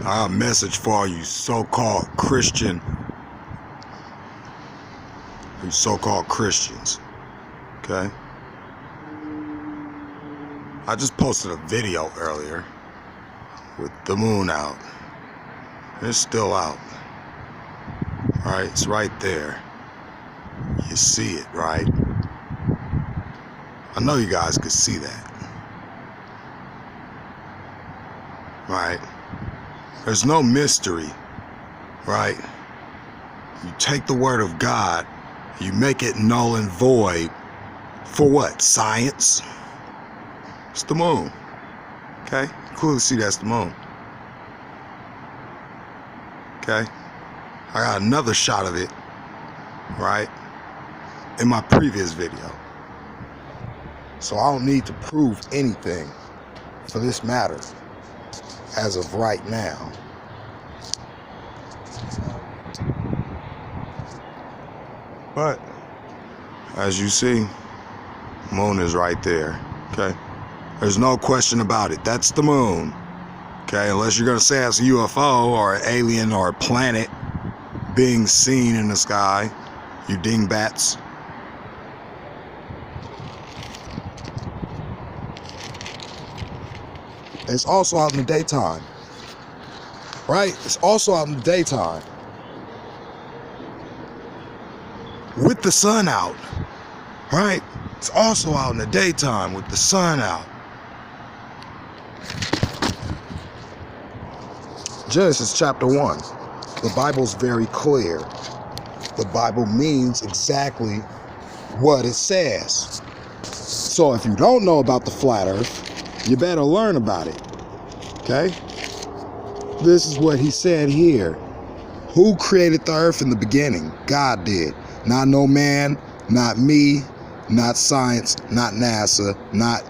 I got a message for all you so-called Christians. Okay? I just posted a video earlier with the moon out. It's still out. Alright, it's right there. You see it, right? I know you guys could see that. Right? There's no mystery, right? You take the word of God, you make it null and void for what? Science? It's the moon. Okay? You clearly see that's the moon. Okay? I got another shot of it, right, in my previous video. So I don't need to prove anything for this matter as of right now. But as you see, moon is right there. Okay? There's no question about it. That's the moon. Okay? Unless you're going to say it's a UFO or an alien or a planet being seen in the sky, you dingbats. It's also out in the daytime. Right? It's also out in the daytime. With the sun out. Right? It's also out in the daytime with the sun out. Genesis chapter 1. The Bible's very clear. The Bible means exactly what it says. So if you don't know about the flat earth, you better learn about it. Okay? This is what he said here. Who created the earth in the beginning? God did. Not no man, not me, not science, not NASA, not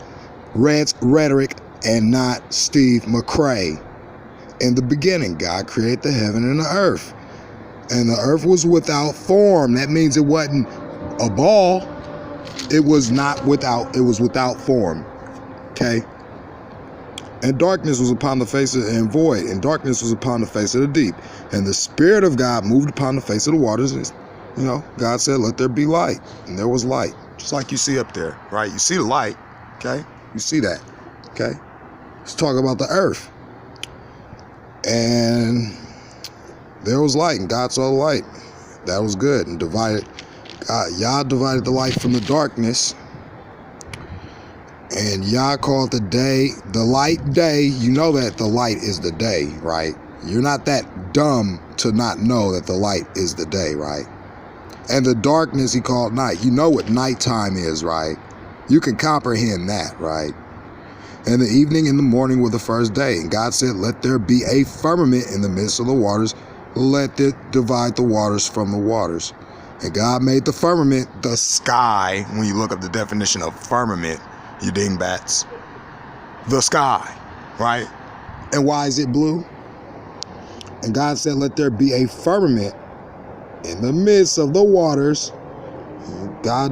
rhetoric, and not Steve McCrae. In the beginning, God created the heaven and the earth. And the earth was without form. That means it wasn't a ball. It was without form. Okay? And darkness was upon the face of and void, and darkness was upon the face of the deep. And the Spirit of God moved upon the face of the waters. And, God said, let there be light. And there was light. Just like you see up there, right? You see the light, okay? You see that, okay? Let's talk about the earth. And there was light, and God saw the light. That was good. And Yah divided the light from the darkness. And Yah called the light day. You know that the light is the day, right? You're not that dumb to not know that the light is the day, right? And the darkness he called night. You know what nighttime is, right? You can comprehend that, right? And the evening and the morning were the first day. And God said, let there be a firmament in the midst of the waters. Let it divide the waters from the waters. And God made the firmament, the sky. When you look up the definition of firmament, you dingbats. The sky, right? And why is it blue? And God said, let there be a firmament in the midst of the waters. God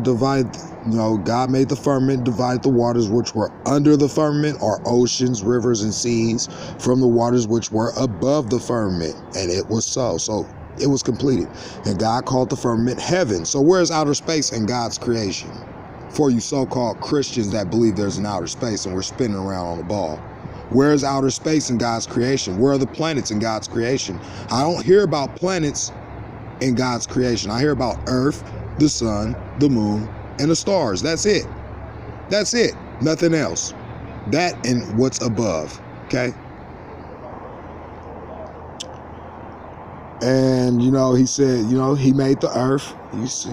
made the firmament, divided the waters which were under the firmament, or oceans, rivers, and seas, from the waters which were above the firmament. And it was so. So it was completed. And God called the firmament heaven. So where's outer space in God's creation? For you so-called Christians that believe there's an outer space and we're spinning around on a ball. Where's outer space in God's creation? Where are the planets in God's creation? I don't hear about planets in God's creation. I hear about Earth, the sun, the moon, and the stars. That's it. That's it. Nothing else. That and what's above. Okay? And he said, he made the earth.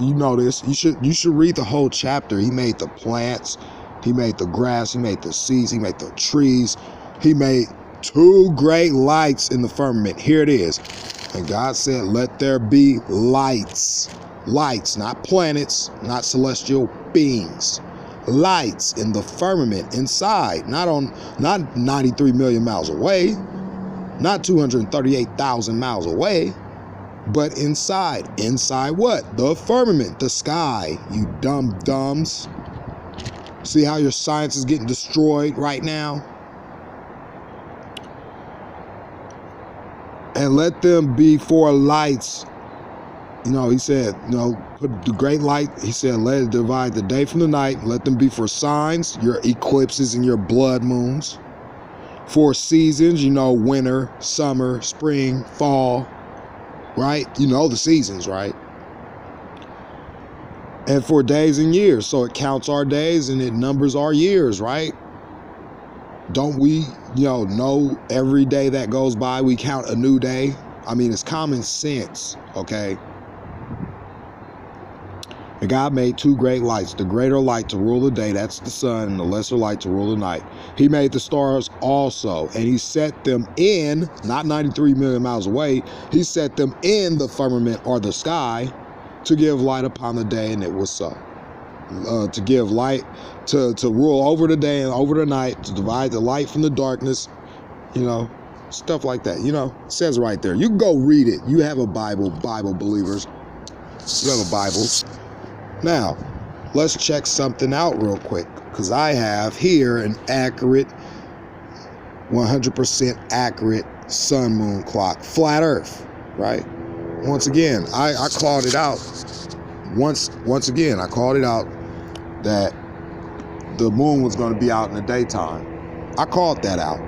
You know this. You should read the whole chapter. He made the plants, he made the grass, he made the seeds, he made the trees. He made 2 great lights in the firmament. Here it is. And God said, let there be lights. Lights, not planets, not celestial beings. Lights in the firmament inside, not 93 million miles away, not 238,000 miles away, but inside. Inside what? The firmament, the sky, you dumb-dumbs. See how your science is getting destroyed right now? And let them be for lights. You know, he said, you know, put the great light. He said, let it divide the day from the night. Let them be for signs, your eclipses and your blood moons. For seasons, you know, winter, summer, spring, fall, right? You know the seasons, right? And for days and years. So it counts our days and it numbers our years, right? Don't we, know every day that goes by, we count a new day? I mean, it's common sense, okay? And God made two great lights, the greater light to rule the day, that's the sun, and the lesser light to rule the night. He made the stars also, and he set them in, not 93 million miles away, he set them in the firmament or the sky to give light upon the day, and it was so. To give light, to rule over the day and over the night, to divide the light from the darkness, stuff like that. It says right there. You can go read it. You have a Bible believers. You have a Bible. Now, let's check something out real quick, because I have here an accurate, 100% accurate sun moon clock, flat earth, right? Once again, I called it out. Once again, I called it out that the moon was going to be out in the daytime. I called that out.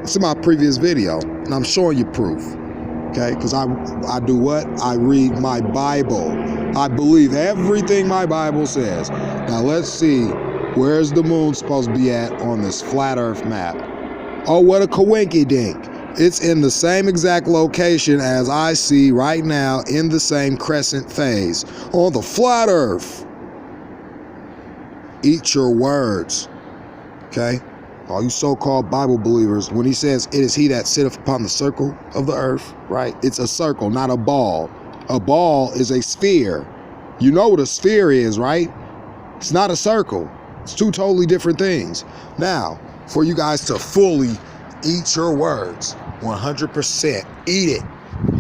It's in my previous video, and I'm showing you proof. Okay, because I do what? I read my Bible. I believe everything my Bible says. Now let's see, where's the moon supposed to be at on this flat earth map? Oh, what a coinky dink. It's in the same exact location as I see right now in the same crescent phase on the flat earth. Eat your words, okay? All you so-called Bible believers, when he says, it is he that sitteth upon the circle of the earth, right? It's a circle, not a ball. A ball is a sphere. You know what a sphere is, right? It's not a circle. It's two totally different things. Now, for you guys to fully eat your words, 100%, eat it,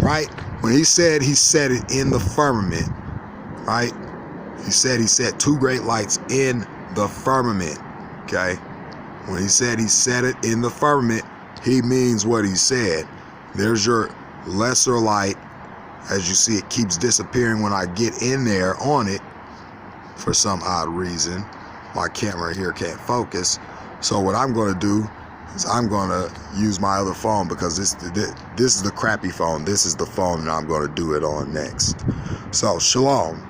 right? When he said he set it in the firmament, right? He set two great lights in the firmament, okay? When he said he set it in the firmament, he means what he said. There's your lesser light. As you see, it keeps disappearing when I get in there on it for some odd reason. My camera here can't focus. So what I'm going to do is I'm going to use my other phone, because this is the crappy phone. This is the phone that I'm going to do it on next. So, shalom.